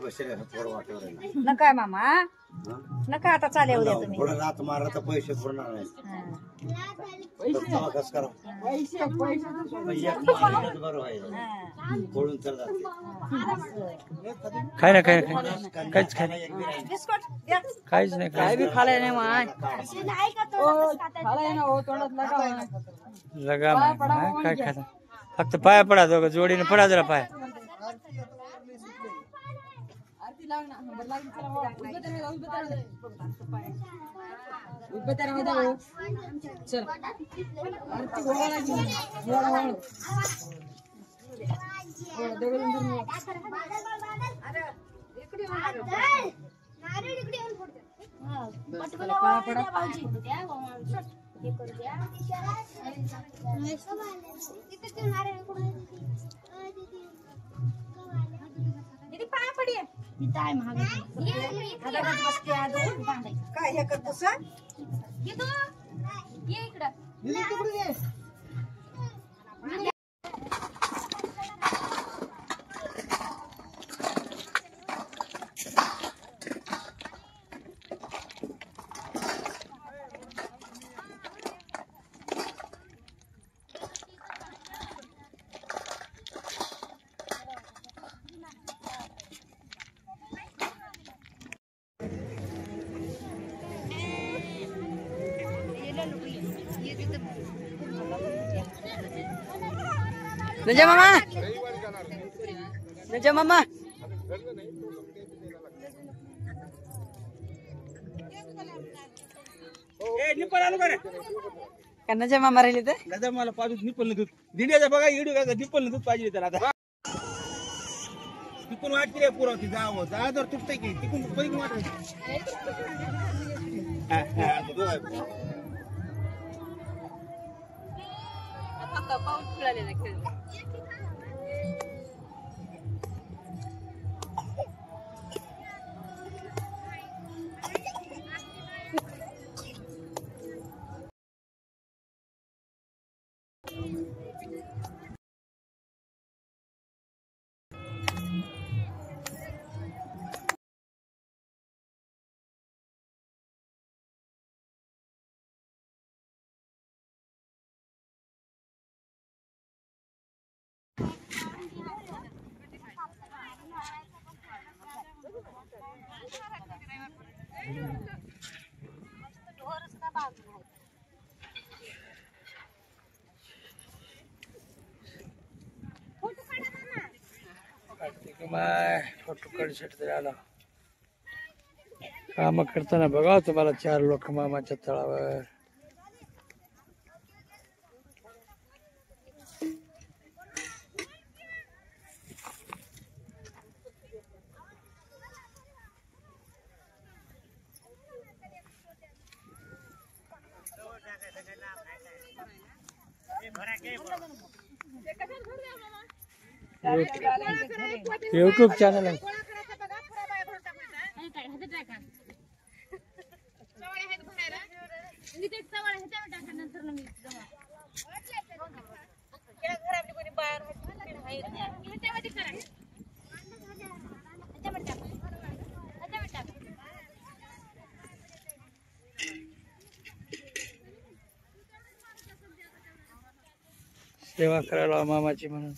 बसेल थोडं वाटेवर नका मामा नका आता चालेल उद्या तुम्ही थोडं रात मारला तर पैसे पुरणार नाही कस करा बरं व्हायचं पळून तर जाते काय ना काय काहीच खाय बिस्कुट द्या काहीच नाही काय बी खालाय नाही माय लगा काय खायला फक्त पाया पडा दोघं जोडीने पडा जरा पाय काय हे करतोस नजा मामा नजा मामा नजा मामा राहिले तर नजा मला पाजून निपल दूध दिंड्याचा बघा इडू का निपल दूध पाहिजे तर आता तिकून वाटते रे पुरवती जावं जा जर तुटतंय की तिकून पहिली वाटत पाऊस मिळालेला खेळ फोटो काढण्यासाठी तरी आला काम करताना बघा तुम्हाला 4 लोक मामाच्या तळावर यूट्यूब चॅनल आहे सेवा करायला मामाची म्हणून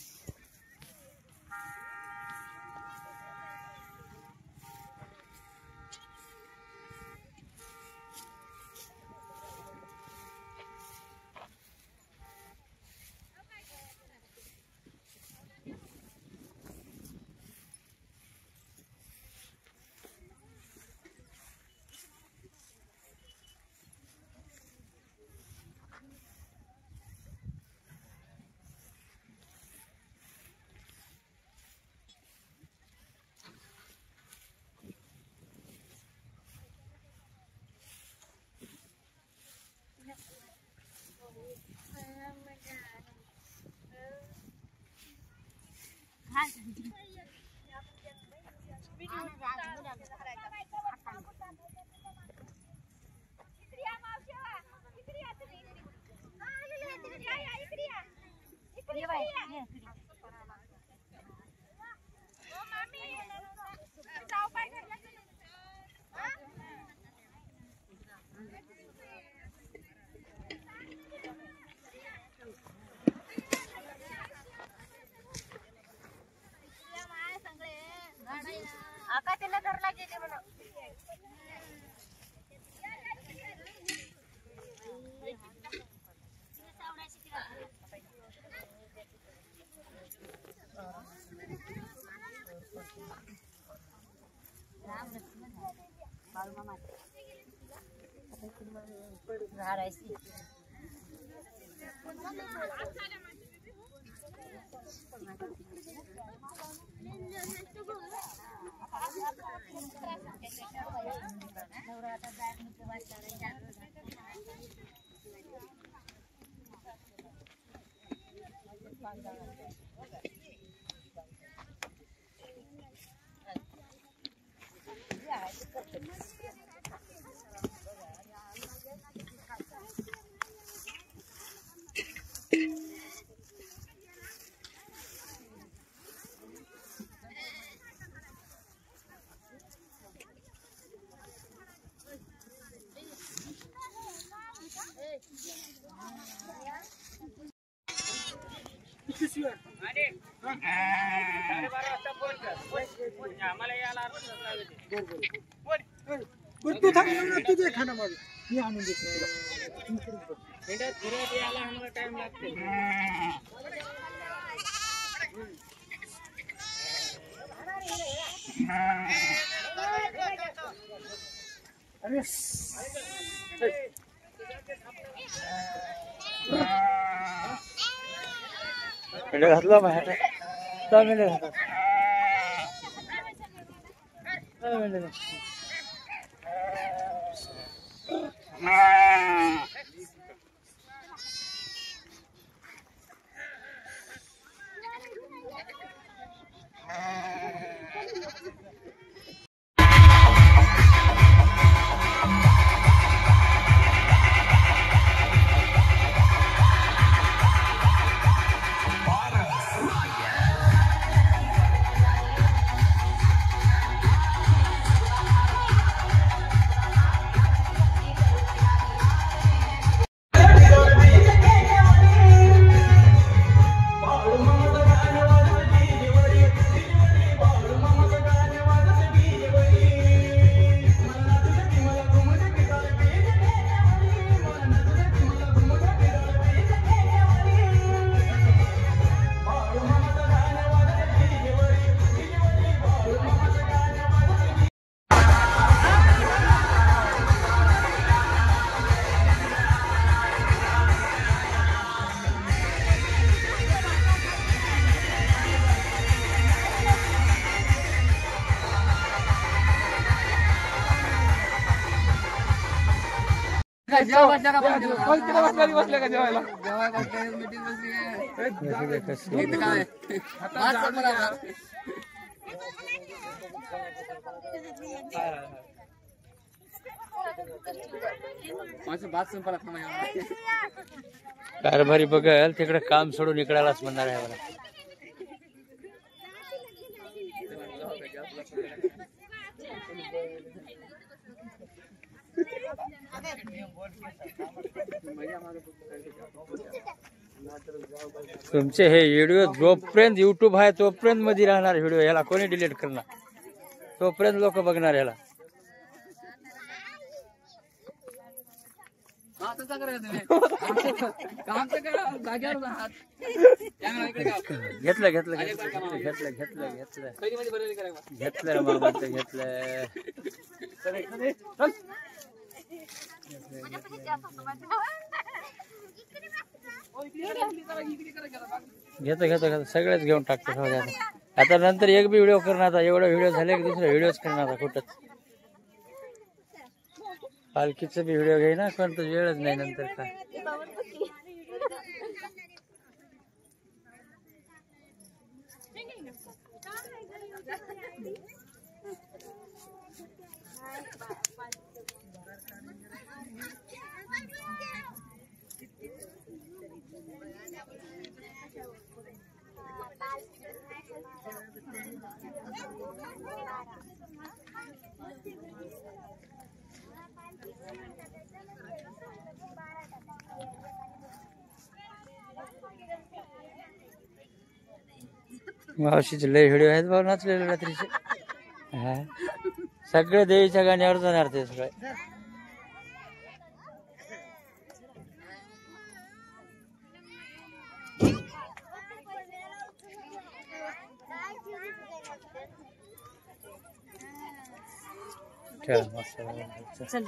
तू थांब तुझे खाना माझं मी आणून देतो टाइम लागते घातला माहिती बसले का जेवायला कारभारी बघल तिकडे काम सोडून इकडालाच म्हणणार आहे मला. तुमचे हे व्हिडिओ जोपर्यंत युट्यूब आहे तोपर्यंत मध्ये राहणार व्हिडिओ. याला कोणी डिलीट करणार तोपर्यंत लोक बघणार याला. घेतलं घेतलं घेतलं घेतलं घेतलं घेतलं घेतलं मामाचं घेतलं. घेतो घेतो घेतो सगळेच घेऊन टाकतो. आता नंतर एक बी व्हिडिओ करणार. आता एवढे व्हिडिओ झाले की दुसरे व्हिडिओच करणार कुठंच. पालखीचं बी व्हिडिओ घेईना कोणतं वेळच नाही नंतर काय. मावशीचे लय व्हिडिओ आहेत भाऊ नाचलेले रात्रीचे. हा. सगळे देवीच्या गाण्यावर जाणार ते सगळे. खेळ मस्त. चल